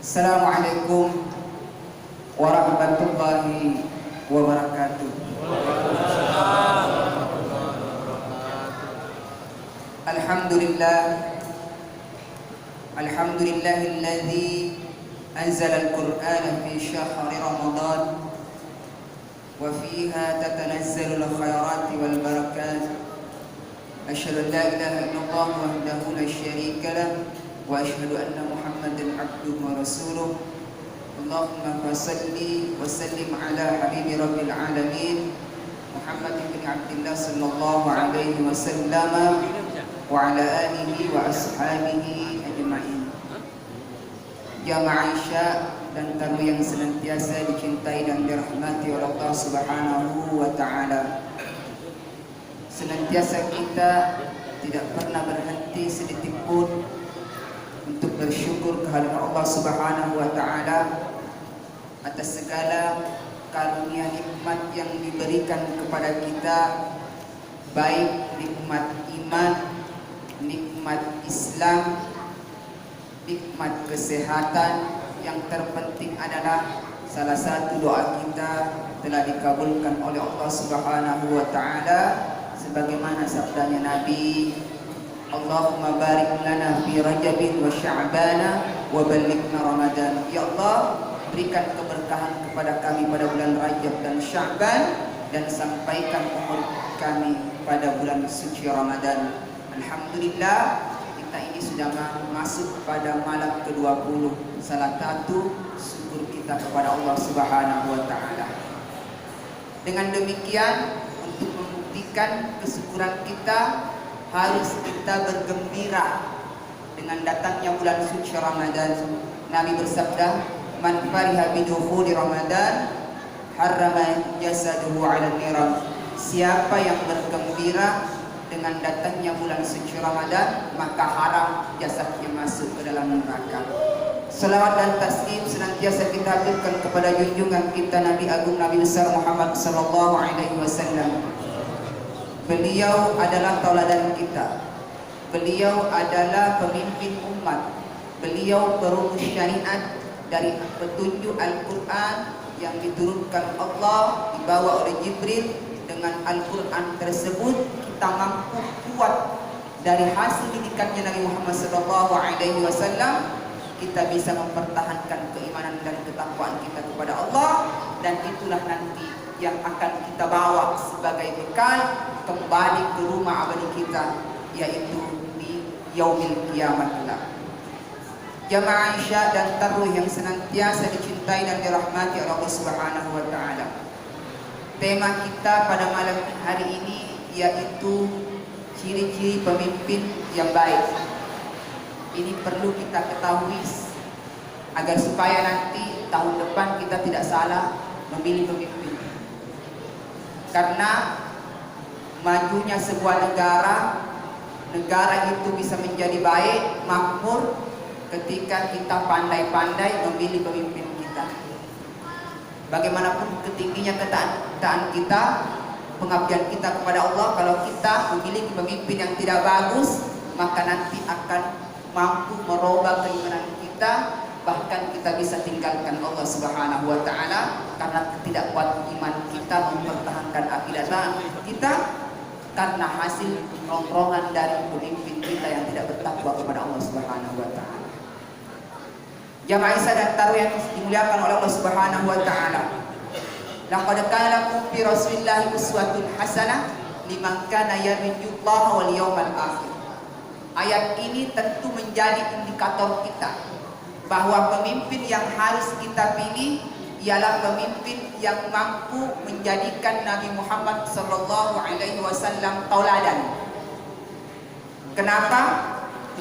Assalamualaikum warahmatullahi wabarakatuh. Alhamdulillah, alhamdulillahilladzi anzala al-Qur'ana fi syahri Ramadan wa fiha tatanazzalu al-khairati wal barakat. Asyhadu an la ilaha illallah wahdahu la syarika lah wa asyhadu anna Muhammadan abduhu wa rasuluh. Allahumma salli wa sallim ala habibi rabbil alamin Muhammad bin Abdullah sallallahu alaihi wasallam wa ala alihi wa ashabihi ajma'in. Jamaah Isya dan tamu yang senantiasa dicintai dan dirahmati oleh Allah Subhanahu wa taala. Senantiasa kita tidak pernah berhenti sedetik pun untuk bersyukur kehadirat Allah Subhanahu wa taala atas segala karunia nikmat yang diberikan kepada kita, baik nikmat iman, nikmat Islam, nikmat kesehatan. Yang terpenting adalah salah satu doa kita telah dikabulkan oleh Allah Subhanahu wa taala sebagaimana sabdanya Nabi, Allahumma barik lana fi Rajabin wa Sya'bana wa ballighna Ramadan. Ya Allah, berikan keberkahan kepada kami pada bulan Rajab dan Sya'ban, dan sampaikan umur kami pada bulan suci Ramadan. Alhamdulillah, kita ini sudah masuk pada malam ke-20. Salah satu syukur kita kepada Allah Subhanahu wa taala. Dengan demikian, untuk membuktikan kesyukuran kita, harus kita bergembira dengan datangnya bulan suci Ramadan. Nabi bersabda, man fariha bidukhuli Ramadan harrama jasaduhu 'ala niran. Siapa yang bergembira dengan datangnya bulan suci Ramadan, maka haram jasadnya masuk ke dalam neraka. Salawat dan taslim senantiasa kita haturkan kepada junjungan kita Nabi Agung Nabi besar Muhammad sallallahu alaihi wasallam. Beliau adalah tauladan kita. Beliau adalah pemimpin umat. Beliau perumus syariat dari petunjuk Al-Quran yang diturunkan Allah, dibawa oleh Jibril. Dengan Al-Quran tersebut kita mampu kuat dari hasil didikannya Nabi Muhammad SAW. Kita bisa mempertahankan keimanan dan ketakwaan kita kepada Allah, dan itulah nanti yang akan kita bawa sebagai bekal kembali ke rumah abadi kita, yaitu di yaumil kiamat kelak. Jamaah Isya dan tarawih yang senantiasa dicintai dan dirahmati oleh Allah Subhanahu wa taala. Tema kita pada malam hari ini yaitu ciri-ciri pemimpin yang baik. Ini perlu kita ketahui agar supaya nanti tahun depan kita tidak salah memilih pemimpin. Karena majunya sebuah negara itu bisa menjadi baik, makmur, ketika kita pandai-pandai memilih pemimpin kita. Bagaimanapun ketingginya ketaatan kita, pengabdian kita kepada Allah, kalau kita memiliki pemimpin yang tidak bagus, maka nanti akan mampu merubah keimanan kita, bahkan kita bisa tinggalkan Allah Subhanahu wa taala karena ketidakkuatan iman kita mempertahankan akidah kita karena hasil rongrongan dari pemimpin kita yang tidak bertakwa kepada Allah Subhanahu wa taala. Jamaah Isya dan tarawih yang dimuliakan oleh Allah Subhanahu wa taala. Laqad kana lakum fi Rasulillahi uswatun hasanah liman kana yarjullaha wal yawmal akhir. Ayat ini tentu menjadi indikator kita bahwa pemimpin yang harus kita pilih ialah pemimpin yang mampu menjadikan Nabi Muhammad sallallahu alaihi wasallam tauladan. Kenapa?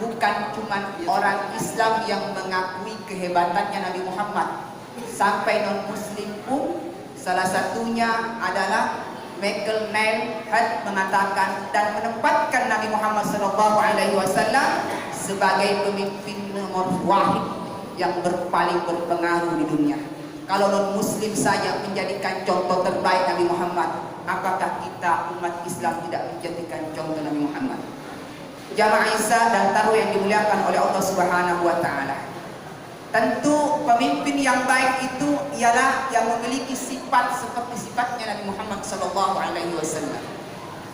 Bukan cuma orang Islam yang mengakui kehebatannya Nabi Muhammad, sampai non-muslim pun. Salah satunya adalah Michael Neil mengatakan dan menempatkan Nabi Muhammad SAW sebagai pemimpin nomor wahid yang paling berpengaruh di dunia. Kalau non-muslim saja menjadikan contoh terbaik Nabi Muhammad, apakah kita umat Islam tidak menjadikan contoh Nabi Muhammad? Jamaah Isya dan tarawih yang dimuliakan oleh Allah Subhanahu wa taala. Tentu pemimpin yang baik itu ialah yang memiliki sifat seperti sifatnya Nabi Muhammad SAW.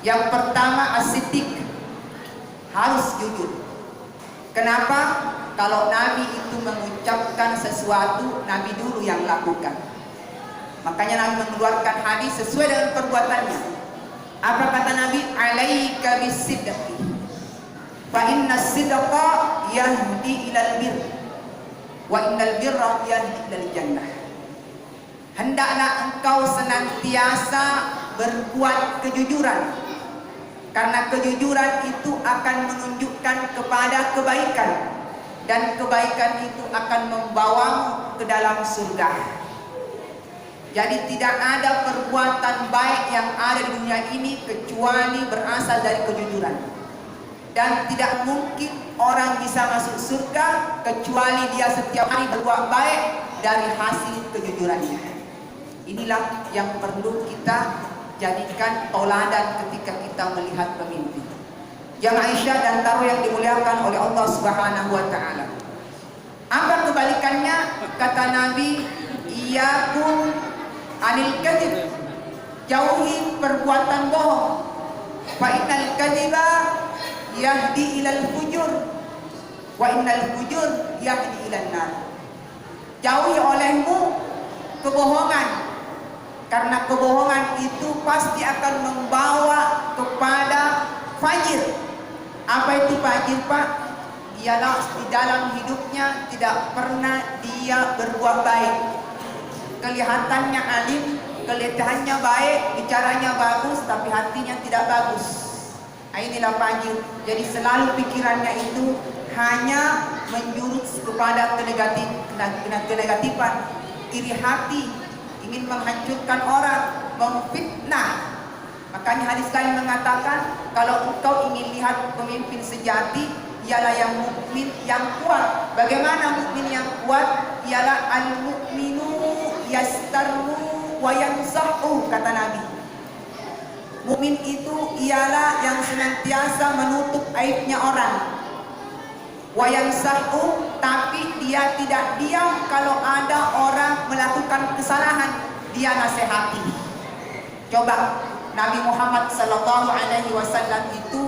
Yang pertama, as-siddiq, harus jujur. Kenapa? Kalau Nabi itu mengucapkan sesuatu, Nabi dulu yang lakukan. Makanya Nabi mengeluarkan hadis sesuai dengan perbuatannya. Apa kata Nabi? Alaika bis-sidqi, fa inna as-sidqa yahdi ilal birr, wa innal birra yahdi ilal jannah. Hendaklah engkau senantiasa berbuat kejujuran, karena kejujuran itu akan menunjukkan kepada kebaikan, dan kebaikan itu akan membawamu ke dalam surga. Jadi tidak ada perbuatan baik yang ada di dunia ini kecuali berasal dari kejujuran. Dan tidak mungkin orang bisa masuk surga kecuali dia setiap hari berbuat baik dari hasil kejujurannya. Inilah yang perlu kita jadikan toladan ketika kita melihat pemimpin. Jamaah Aisyah dan taruh yang dimuliakan oleh Allah Subhanahu wa taala. Apa kebalikannya? Kata Nabi, iyyakum anil kadzib, jauhi perbuatan bohong. Fa innal kadziba yahdi ilal fujur, wa innal fujur yahdi ilan nar. Jauhi olehmu kebohongan, karena kebohongan itu pasti akan membawa kepada fajir. Apa itu fajir, Pak? Ialah di dalam hidupnya tidak pernah dia berbuat baik. Kelihatannya alim, kelihatannya baik, bicaranya bagus, tapi hatinya tidak bagus. Inilah fajir. Jadi selalu pikirannya itu hanya menjurus kepada kenegatifan, iri hati, ingin menghancurkan orang, memfitnah. Makanya hadis lain mengatakan, kalau engkau ingin lihat pemimpin sejati, ialah yang mukmin yang kuat. Bagaimana mukmin yang kuat? Ialah al-mukminu yastaru wa yansahu, kata Nabi. Mukmin itu ialah yang senantiasa menutup aibnya orang. Wa yansahu, tapi dia tidak diam kalau ada orang melakukan kesalahan, dia nasihati. Coba Nabi Muhammad SAW itu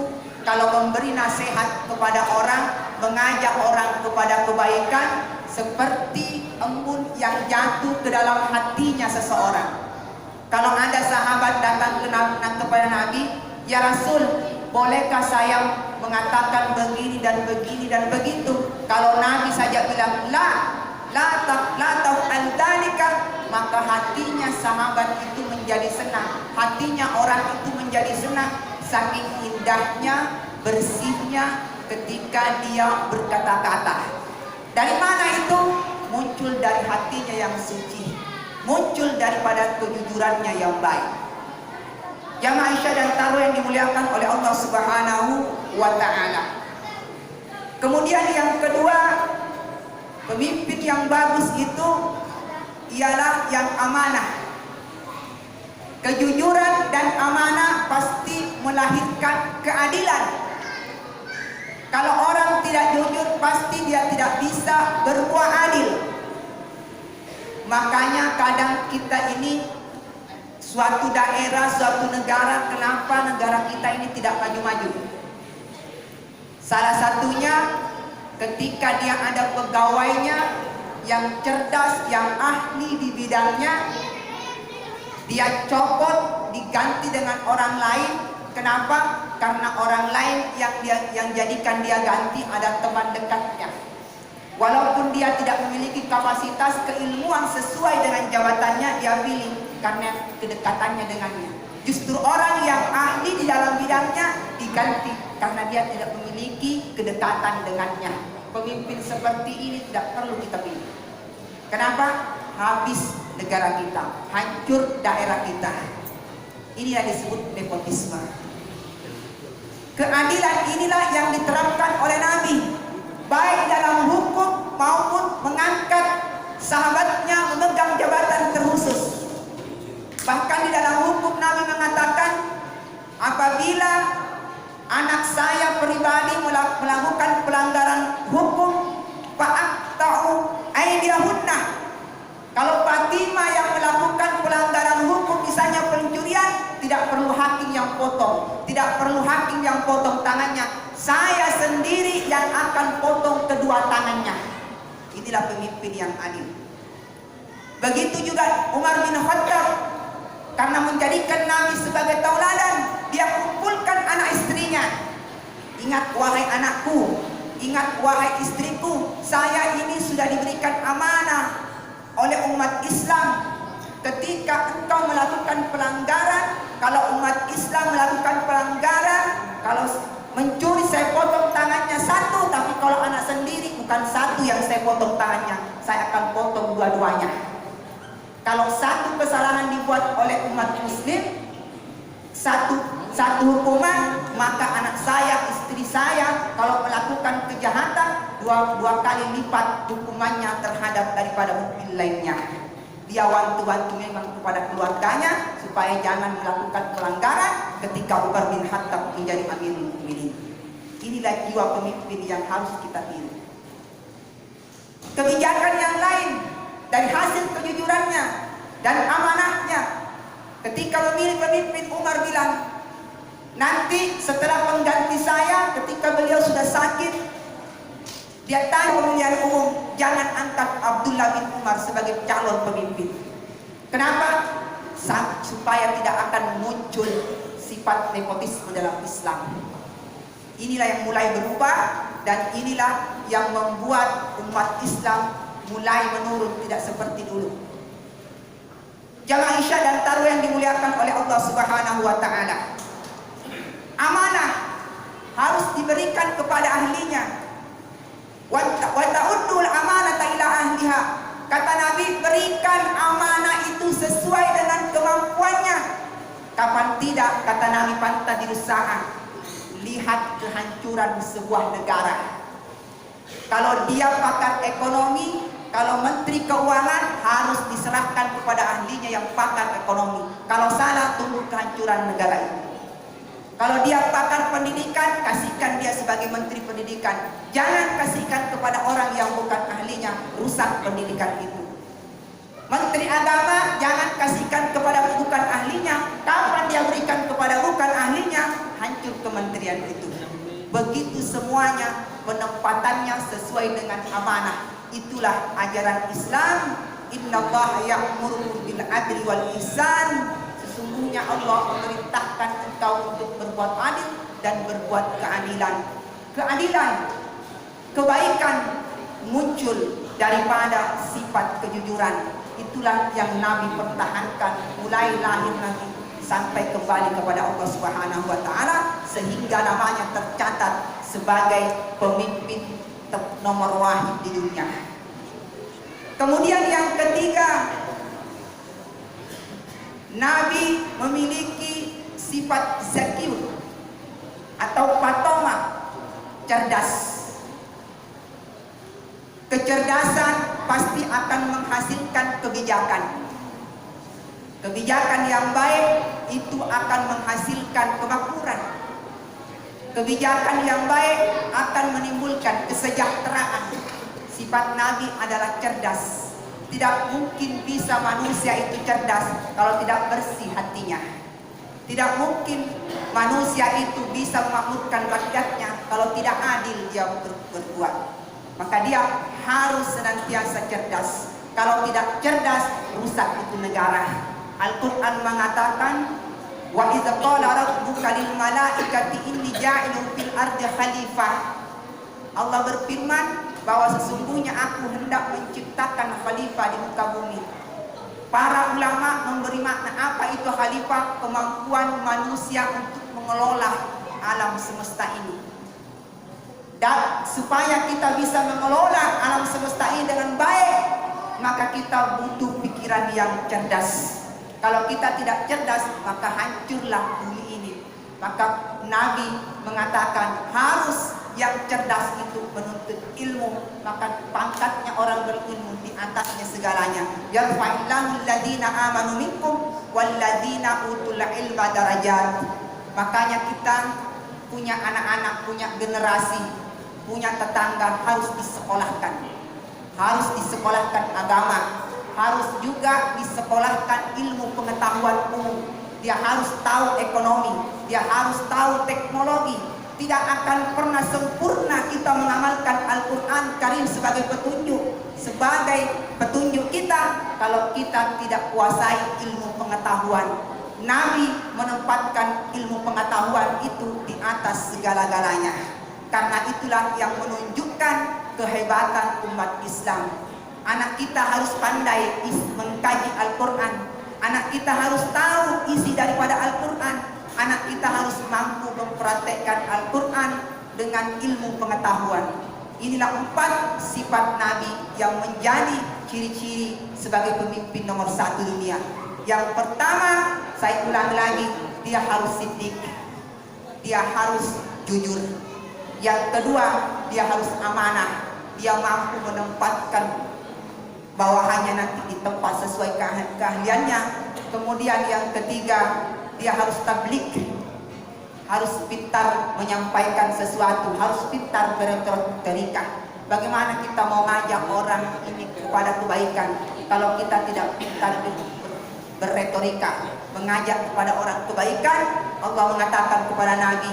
kalau memberi nasihat kepada orang, mengajak orang kepada kebaikan, seperti embun yang jatuh ke dalam hatinya seseorang. Kalau ada sahabat datang kepada Nabi, ya Rasul, bolehkah saya mengatakan begini dan begini dan begitu? Kalau Nabi saja bilang la taf'al dzalika, maka hatinya sahabat itu menjadi senang, hatinya orang itu menjadi senang, saking indahnya, bersihnya ketika dia berkata-kata. Dari mana itu? Muncul dari hatinya yang suci, muncul daripada kejujurannya yang baik. Jamaah Aisyah dan taruh yang dimuliakan oleh Allah Subhanahu wa taala. Kemudian yang kedua, pemimpin yang bagus itu ialah yang amanah. Kejujuran dan amanah pasti melahirkan keadilan. Kalau orang tidak jujur, pasti dia tidak bisa berbuat adil. Makanya kadang kita ini, suatu daerah, suatu negara, kenapa negara kita ini tidak maju-maju? Salah satunya ketika dia ada pegawainya yang cerdas, yang ahli di bidangnya, dia copot, diganti dengan orang lain. Kenapa? Karena orang lain yang jadikan dia ganti ada teman dekatnya. Walaupun dia tidak memiliki kapasitas keilmuan sesuai dengan jabatannya, dia pilih karena kedekatannya dengannya. Justru orang yang ahli di dalam bidangnya diganti karena dia tidak memiliki kedekatan dengannya. Pemimpin seperti ini tidak perlu kita pilih. Kenapa? Habis negara kita, hancur daerah kita. Ini yang disebut nepotisme. Keadilan inilah yang diterapkan oleh Nabi, baik dalam hukum maupun mengangkat sahabatnya memegang jabatan terkhusus. Bahkan di dalam hukum Nabi mengatakan, apabila anak saya pribadi melakukan pelanggaran hukum, fa'aqta'u aydiyahunna. Kalau Fatimah yang melakukan pelanggaran hukum, misalnya pencurian, tidak perlu hakim yang potong, tidak perlu hakim yang potong tangannya. Saya sendiri yang akan potong kedua tangannya. Inilah pemimpin yang adil. Begitu juga Umar bin Khattab, karena menjadikan Nabi sebagai tauladan, dia kumpulkan anak istrinya. Ingat wahai anakku, ingat wahai istriku, saya ini sudah diberikan amanah oleh umat Islam. Ketika engkau melakukan pelanggaran, kalau umat Islam melakukan pelanggaran, kalau mencuri saya potong tangannya satu, tapi kalau anak sendiri bukan satu yang saya potong tangannya, saya akan potong dua-duanya. Kalau satu kesalahan dibuat oleh umat muslim, satu hukuman, maka anak saya, istri saya kalau melakukan kejahatan dua kali lipat hukumannya terhadap daripada mukmin lainnya. Dia wanti-wanti memang kepada keluarganya supaya jangan melakukan pelanggaran ketika Umar bin Khattab menjadi Amirul Mukminin. Inilah jiwa pemimpin yang harus kita tiru. Kebijakan yang lain dari hasil kejujurannya dan amanahnya, ketika memilih pemimpin, Umar bilang, nanti setelah pengganti saya, ketika beliau sudah sakit, dia tanya pemilihan umum, jangan angkat Abdullah bin Umar sebagai calon pemimpin. Kenapa? Supaya tidak akan muncul sifat nepotisme dalam Islam. Inilah yang mulai berubah, dan inilah yang membuat umat Islam mulai menurun, tidak seperti dulu. Jamaah Isya dan taruh yang dimuliakan oleh Allah Subhanahu wa Ta'ala, amanah harus diberikan kepada ahlinya. Wa ta'uddul amanata ila ahliha. Kata Nabi, berikan amanah itu sesuai dengan kemampuannya. Kapan tidak, kata Nabi, pantadilus sa'a. Lihat kehancuran sebuah negara. Kalau dia pakar ekonomi, kalau menteri keuangan, harus diserahkan kepada ahlinya yang pakar ekonomi. Kalau salah, tunggu kehancuran negara ini. Kalau dia pakar pendidikan, kasihkan dia sebagai menteri pendidikan. Jangan kasihkan kepada orang yang bukan ahlinya, rusak pendidikan itu. Menteri agama, jangan kasihkan kepada bukan ahlinya. Kapan dia berikan kepada bukan ahlinya, hancur kementerian itu. Begitu semuanya, penempatannya sesuai dengan amanah. Itulah ajaran Islam. Innallaha ya'muru bil adli wal ihsan. Sesungguhnya Allah memerintahkan engkau untuk berbuat adil dan berbuat keadilan. Keadilan, kebaikan muncul daripada sifat kejujuran. Itulah yang Nabi pertahankan mulai lahir Nabi sampai kembali kepada Allah Subhanahu wa Ta'ala, sehingga namanya tercatat sebagai pemimpin nomor wahid di dunia. Kemudian yang ketiga, Nabi memiliki sifat zakiyun atau patoma, cerdas. Kecerdasan pasti akan menghasilkan kebijakan. Kebijakan yang baik itu akan menghasilkan kemakmuran. Kebijakan yang baik akan menimbulkan kesejahteraan. Sifat Nabi adalah cerdas. Tidak mungkin bisa manusia itu cerdas kalau tidak bersih hatinya. Tidak mungkin manusia itu bisa memakmurkan rakyatnya kalau tidak adil dia berbuat. Maka dia harus senantiasa cerdas. Kalau tidak cerdas, rusak itu negara. Al-Quran mengatakan, wa idza qala rabbuka lil malaikati inni ja'ilun fil ardi khalifah. Allah berfirman bahwa sesungguhnya aku hendak menciptakan khalifah di muka bumi. Para ulama memberi makna apa itu khalifah? Kemampuan manusia untuk mengelola alam semesta ini. Dan supaya kita bisa mengelola alam semesta ini dengan baik, maka kita butuh pikiran yang cerdas. Kalau kita tidak cerdas, maka hancurlah bumi ini. Maka Nabi mengatakan harus yang cerdas itu menuntut ilmu. Maka pangkatnya orang berilmu di atasnya segalanya. Yarfa'illahu alladhina amanu minkum walladhina utul ilma darajat. Makanya kita punya anak-anak, punya generasi, punya tetangga harus disekolahkan. harus disekolahkan agama, harus juga disekolahkan ilmu pengetahuan umum. Dia harus tahu ekonomi, dia harus tahu teknologi. Tidak akan pernah sempurna kita mengamalkan Al-Quran Karim sebagai petunjuk kita kalau kita tidak kuasai ilmu pengetahuan. Nabi menempatkan ilmu pengetahuan itu di atas segala-galanya. Karena itulah yang menunjukkan kehebatan umat Islam. Anak kita harus pandai mengkaji Al-Quran. Anak kita harus tahu isi daripada Al-Quran. Anak kita harus mampu mempraktekkan Al-Quran dengan ilmu pengetahuan. Inilah 4 sifat Nabi yang menjadi ciri-ciri sebagai pemimpin nomor 1 dunia. Yang pertama, saya ulang lagi, dia harus siddiq, dia harus jujur. Yang kedua, dia harus amanah, dia mampu menempatkan bawahannya nanti di tempat sesuai keahliannya. Kemudian yang ketiga, dia harus tablik, harus pintar menyampaikan sesuatu, harus pintar berretorika. Bagaimana kita mau ngajak orang ini kepada kebaikan kalau kita tidak pintar berretorika, mengajak kepada orang kebaikan? Allah mengatakan kepada Nabi,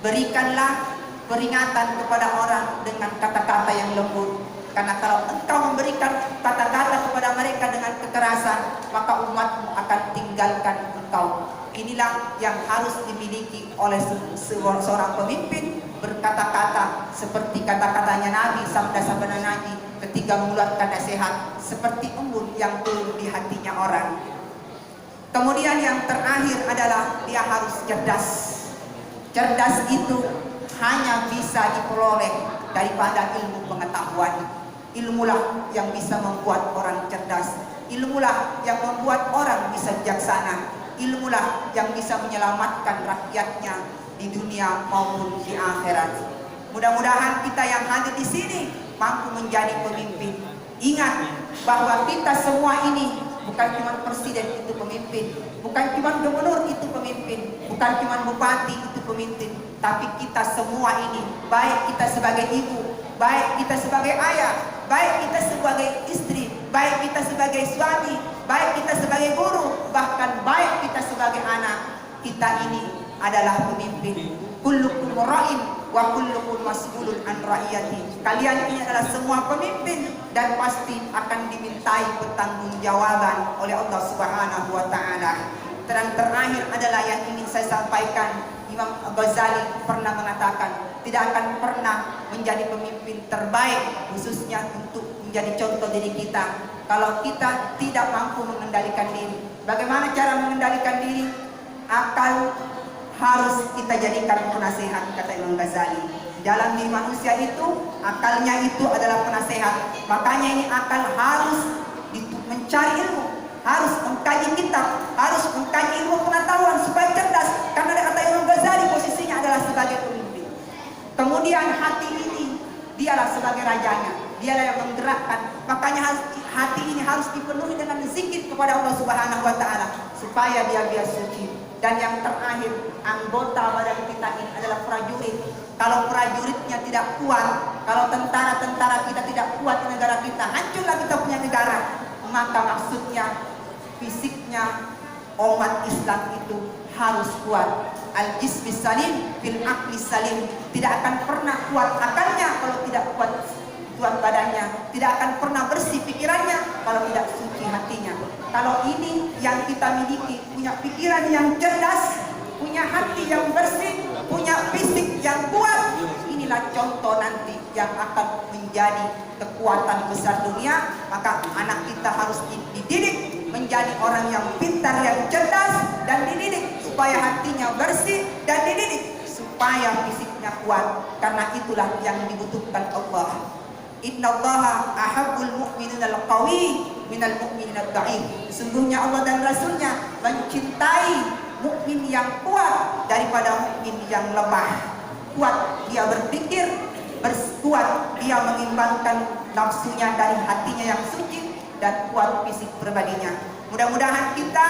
berikanlah peringatan kepada orang dengan kata-kata yang lembut. Karena kalau engkau memberikan kata-kata kepada mereka dengan kekerasan, maka umatmu akan tinggalkan engkau. Inilah yang harus dimiliki oleh seorang pemimpin, berkata-kata seperti kata-katanya Nabi, sabda-sabda Nabi ketika mengeluarkan nasihat, seperti embun yang turun di hatinya orang. Kemudian yang terakhir adalah dia harus cerdas. Cerdas itu hanya bisa diperoleh daripada ilmu pengetahuan. Ilmulah yang bisa membuat orang cerdas. Ilmulah yang membuat orang bisa bijaksana. Ilmulah yang bisa menyelamatkan rakyatnya di dunia maupun di akhirat. Mudah-mudahan kita yang hadir di sini mampu menjadi pemimpin. Ingat bahwa kita semua ini bukan cuma presiden itu pemimpin, bukan cuma gubernur itu pemimpin, bukan cuma bupati itu pemimpin, tapi kita semua ini, baik kita sebagai ibu, baik kita sebagai ayah, baik kita sebagai istri, baik kita sebagai suami, baik kita sebagai guru, bahkan baik kita sebagai anak, kita ini adalah pemimpin. Kullukum ra'in wa kullukum mas'ulun an ra'iyati. Kalian ini adalah semua pemimpin dan pasti akan dimintai pertanggungjawaban oleh Allah Subhanahu wa taala. Dan terakhir adalah yang ingin saya sampaikan, Imam Ghazali pernah mengatakan, tidak akan pernah menjadi pemimpin terbaik khususnya untuk menjadi contoh diri kita kalau kita tidak mampu mengendalikan diri. Bagaimana cara mengendalikan diri? Akal harus kita jadikan penasehat, kata Imam Ghazali. Dalam diri manusia itu, akalnya itu adalah penasehat. Makanya ini akal harus mencari ilmu, harus mengkaji kitab, harus mengkaji ilmu pengetahuan supaya cerdas. Karena kata Imam Ghazali posisinya adalah sebagai pemimpin. Kemudian hati ini dialah sebagai rajanya, dialah yang menggerakkan. Makanya hati ini harus dipenuhi dengan zikir kepada Allah Subhanahu wa taala supaya dia biar suci. Dan yang terakhir, anggota badan kita ini adalah prajurit. Kalau prajuritnya tidak kuat, kalau tentara-tentara kita tidak kuat di negara kita, hancurlah kita punya negara. Maka maksudnya fisiknya umat Islam itu harus kuat. Al-jismi salim fil aqli salim. Tidak akan pernah kuat akalnya kalau tidak kuat badannya. Tidak akan pernah bersih pikirannya kalau tidak suci hatinya. Kalau ini yang kita miliki, punya pikiran yang cerdas, punya hati yang bersih, punya fisik yang kuat, inilah contoh nanti yang akan menjadi kekuatan besar dunia. Maka anak kita harus dididik menjadi orang yang pintar, yang cerdas, dan dididik supaya hatinya bersih, dan dididik supaya fisiknya kuat. Karena itulah yang dibutuhkan Allah. Innallaha ahabbul mu'minina al-qawi minal mu'minina ad-dha'if. Sesungguhnya Allah dan Rasulnya mencintai mukmin yang kuat daripada mukmin yang lemah. Kuat dia berpikir, kuat dia mengimbangkan nafsunya dari hatinya yang suci, dan kuat fisik pribadinya. Mudah-mudahan kita